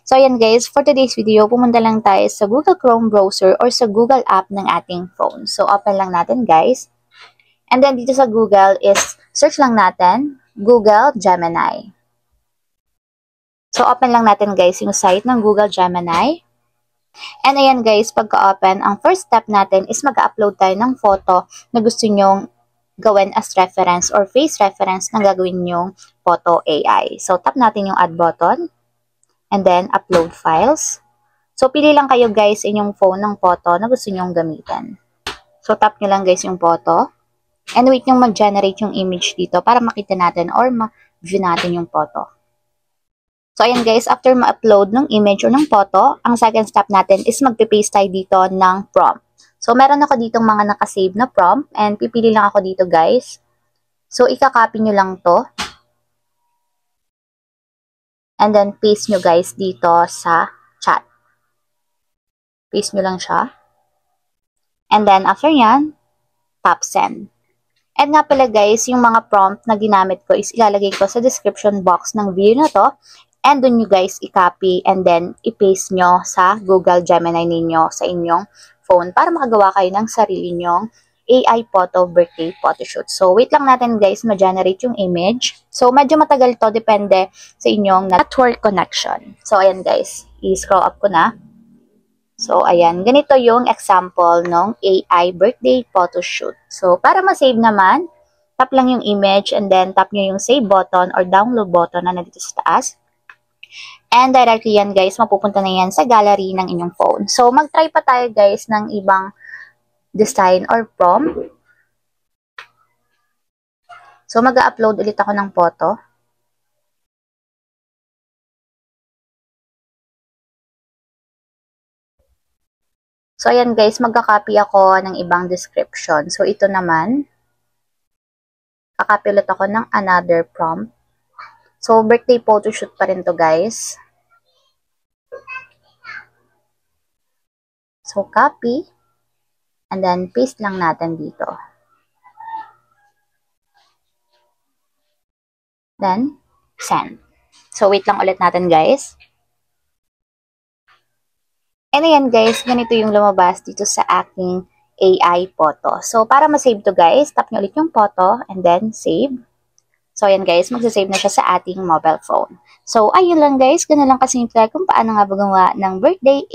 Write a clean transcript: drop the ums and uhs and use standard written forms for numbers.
So ayan guys, for today's video, pumunta lang tayo sa Google Chrome browser or sa Google app ng ating phone. So open lang natin guys. And then dito sa Google is search lang natin Google Gemini. So open lang natin guys yung site ng Google Gemini. And ayan guys, pagka-open, ang first step natin is mag-upload tayo ng photo na gusto nyong gawin as reference or face reference na gagawin nyong photo AI. So tap natin yung add button. And then, upload files. So, pili lang kayo guys inyong phone ng photo na gusto nyong gamitin. So, tap nyo lang guys yung photo. And wait nyo mag-generate yung image dito para makita natin or ma-view natin yung photo. So, ayan guys, after ma-upload ng image or ng photo, ang second step natin is mag-paste tayo dito ng prompt. So, meron ako ditong mga nakasave na prompt and pipili lang ako dito guys. So, ika-copy nyo lang to. And then, paste nyo guys dito sa chat. Paste nyo lang siya. And then, after yan, tap send. And nga pala guys, yung mga prompt na ginamit ko is ilalagay ko sa description box ng video na to. And dun nyo guys i-copy and then i-paste nyo sa Google Gemini ninyo sa inyong phone para makagawa kayo ng sarili nyong AI photo birthday photoshoot. So, wait lang natin guys, ma-generate yung image. So, medyo matagal to, depende sa inyong network connection. So, ayan guys, i-scroll up ko na. So, ayan, ganito yung example ng AI birthday photoshoot. So, para ma-save naman, tap lang yung image and then tap nyo yung save button or download button na nandito sa taas. And directly yan guys, mapupunta na yan sa gallery ng inyong phone. So, mag-try pa tayo guys ng ibang design or prompt. So, mag-upload ulit ako ng photo. So, ayan guys, magka-copy ako ng ibang description. So, ito naman, kakopy ulit ako ng another prompt. So, birthday photoshoot pa rin to guys. So, copy. And then, paste lang natin dito. Then, send. So, wait lang ulit natin, guys. And ayan, guys, ganito yung lumabas dito sa aking AI photo. So, para ma-save to, guys, tap nyo ulit yung photo and then save. So, ayan, guys, magsasave na siya sa ating mobile phone. So, ayun lang, guys. Ganun lang kasimple kung paano nga gumawa ng birthday